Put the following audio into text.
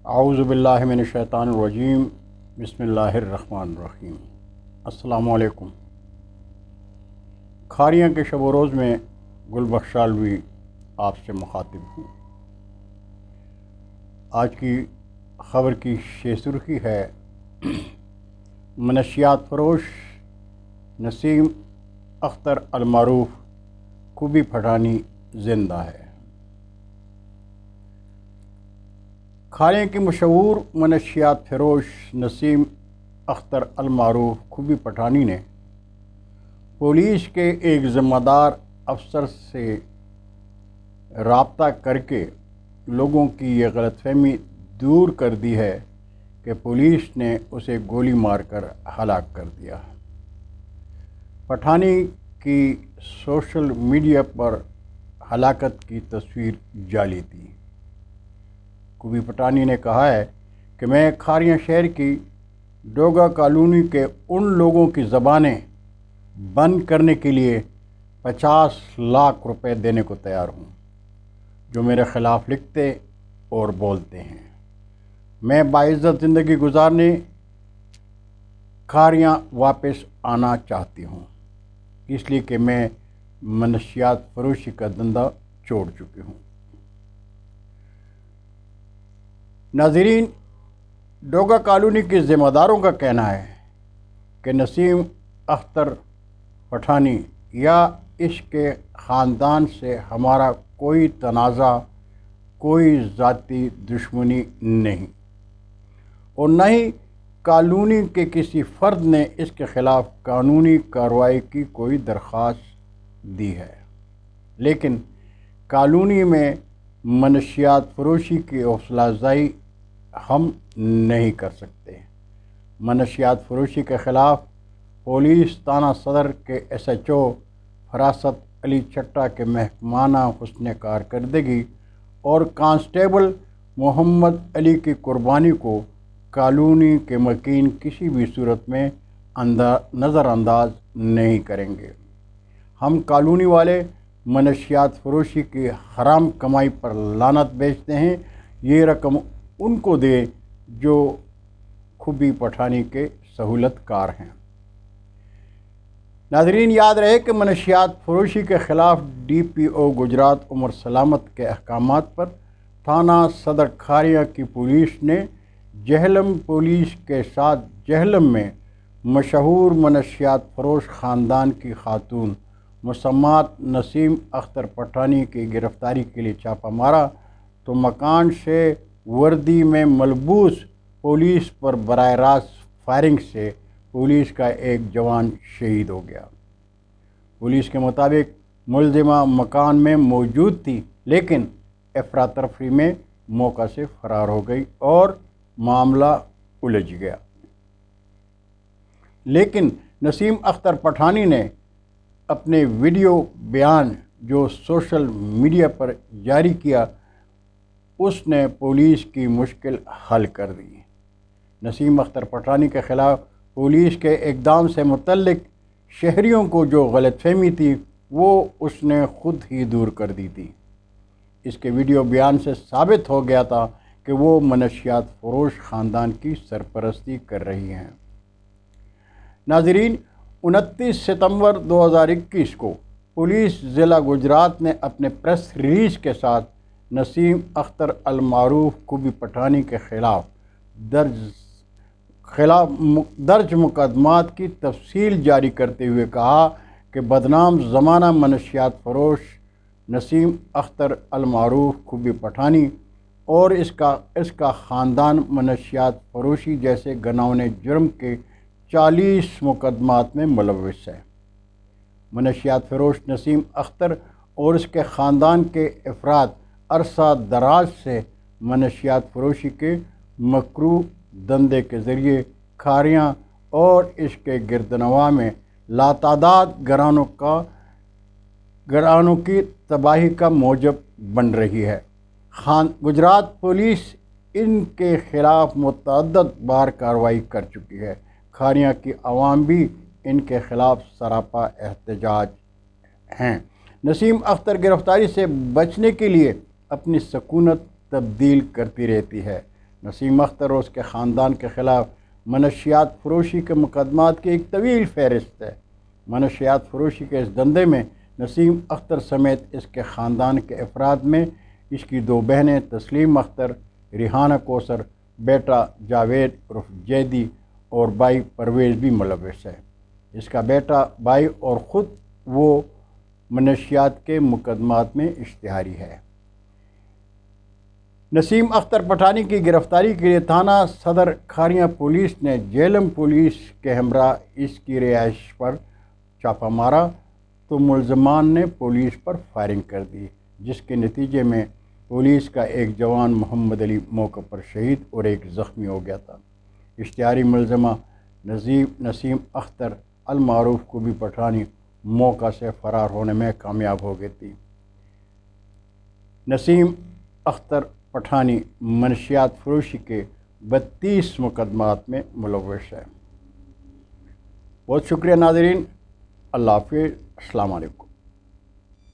اعوذ باللہ من الشیطان الرجیم بسم اللہ الرحمن الرحیم۔ السلام علیکم۔ کھاریاں کے شب و روز میں گل بخشالوی آپ سے مخاطب ہوں۔ آج کی خبر کی شہ سرخی ہے منشیات فروش نسیم اختر المعروف خوبی پٹھانی زندہ ہے۔ کھاریاں کی مشہور منشیات فروش نسیم اختر المعروف خوبی پٹھانی نے پولیس کے ایک ذمہ دار افسر سے رابطہ کر کے لوگوں کی یہ غلط فہمی دور کر دی ہے کہ پولیس نے اسے گولی مار کر ہلاک کر دیا۔ پٹھانی کی سوشل میڈیا پر ہلاکت کی تصویر جعلی تھی۔ خوبی پٹھانی نے کہا ہے کہ میں کھاریاں شہر کی ڈوگا کالونی کے ان لوگوں کی زبانیں بند کرنے کے لیے 50 لاکھ روپے دینے کو تیار ہوں جو میرے خلاف لکھتے اور بولتے ہیں۔ میں باعزت زندگی گزارنے کھاریاں واپس آنا چاہتی ہوں، اس لیے کہ میں منشیات فروشی کا دھندا چھوڑ چکی ہوں۔ ناظرین، ڈوگا کالونی کے ذمہ داروں کا کہنا ہے کہ نسیم اختر پٹھانی یا اس کے خاندان سے ہمارا کوئی تنازع، کوئی ذاتی دشمنی نہیں، اور نہ ہی کالونی کے کسی فرد نے اس کے خلاف قانونی کارروائی کی کوئی درخواست دی ہے، لیکن کالونی میں منشیات فروشی کی حوصلہ افزائی ہم نہیں کر سکتے۔ منشیات فروشی کے خلاف پولیس تھانہ صدر کے SHO فراست علی چٹا کے محکمانہ حسن کارکردگی اور کانسٹیبل محمد علی کی قربانی کو کالونی کے مکین کسی بھی صورت میں نظر انداز نہیں کریں گے۔ ہم کالونی والے منشیات فروشی کی حرام کمائی پر لعنت بھیجتے ہیں۔ یہ رقم ان کو دے جو خوبی پٹھانی کے سہولت کار ہیں۔ ناظرین، یاد رہے کہ منشیات فروشی کے خلاف DPO گجرات عمر سلامت کے احکامات پر تھانہ صدر کھاریاں کی پولیس نے جہلم پولیس کے ساتھ جہلم میں مشہور منشیات فروش خاندان کی خاتون مسمات نسیم اختر پٹھانی کی گرفتاری کے لیے چھاپہ مارا تو مکان سے وردی میں ملبوس پولیس پر براہ راست فائرنگ سے پولیس کا ایک جوان شہید ہو گیا۔ پولیس کے مطابق ملزمہ مکان میں موجود تھی، لیکن افراتفری میں موقع سے فرار ہو گئی اور معاملہ الجھ گیا۔ لیکن نسیم اختر پٹھانی نے اپنے ویڈیو بیان جو سوشل میڈیا پر جاری کیا، اس نے پولیس کی مشکل حل کر دی۔ نسیم اختر پٹھانی کے خلاف پولیس کے اقدام سے متعلق شہریوں کو جو غلط فہمی تھی وہ اس نے خود ہی دور کر دی تھی۔ اس کے ویڈیو بیان سے ثابت ہو گیا تھا کہ وہ منشیات فروش خاندان کی سرپرستی کر رہی ہیں۔ ناظرین، 29 ستمبر 2021 کو پولیس ضلع گجرات نے اپنے پریس ریلیز کے ساتھ نسیم اختر المعروف خوبی پٹھانی کے خلاف درج مقدمات کی تفصیل جاری کرتے ہوئے کہا کہ بدنام زمانہ منشیات فروش نسیم اختر المعروف خوبی پٹھانی اور اس کا خاندان منشیات فروشی جیسے گناؤنے جرم کے 40 مقدمات میں ملوث ہے۔ منشیات فروش نسیم اختر اور اس کے خاندان کے افراد عرصہ دراز سے منشیات فروشی کے مکروہ دھندے کے ذریعے کھاریاں اور اس کے گردنواح میں لاتعداد گھرانوں کی تباہی کا موجب بن رہی ہے۔ گجرات پولیس ان کے خلاف متعدد بار کارروائی کر چکی ہے۔ کھاریاں کی عوام بھی ان کے خلاف سراپا احتجاج ہیں۔ نسیم اختر گرفتاری سے بچنے کے لیے اپنی سکونت تبدیل کرتی رہتی ہے، نسیم اختر اور اس کے خاندان کے خلاف منشیات فروشی کے مقدمات کی ایک طویل فہرست ہے۔ منشیات فروشی کے اس دندے میں نسیم اختر سمیت اس کے خاندان کے افراد میں اس کی 2 بہنیں تسلیم اختر، ریحانہ کوثر، بیٹا جاوید عرف جیدی اور بھائی پرویز بھی ملوث ہے۔ اس کا بیٹا بھائی اور خود وہ منشیات کے مقدمات میں اشتہاری ہے۔ نسیم اختر پٹھانی کی گرفتاری کے لیے تھانہ صدر کھاریاں پولیس نے جہلم پولیس کے ہمراہ اس کی رہائش پر چھاپہ مارا تو ملزمان نے پولیس پر فائرنگ کر دی، جس کے نتیجے میں پولیس کا ایک جوان محمد علی موقع پر شہید اور ایک زخمی ہو گیا تھا۔ اشتہاری ملزمہ نسیم اختر المعروف کو بھی پٹھانی موقع سے فرار ہونے میں کامیاب ہو گئی تھی۔ نسیم اختر پٹھانی منشیات فروشی کے 32 مقدمات میں ملوث ہے۔ بہت شکریہ ناظرین، اللہ حافظ، السلام علیکم۔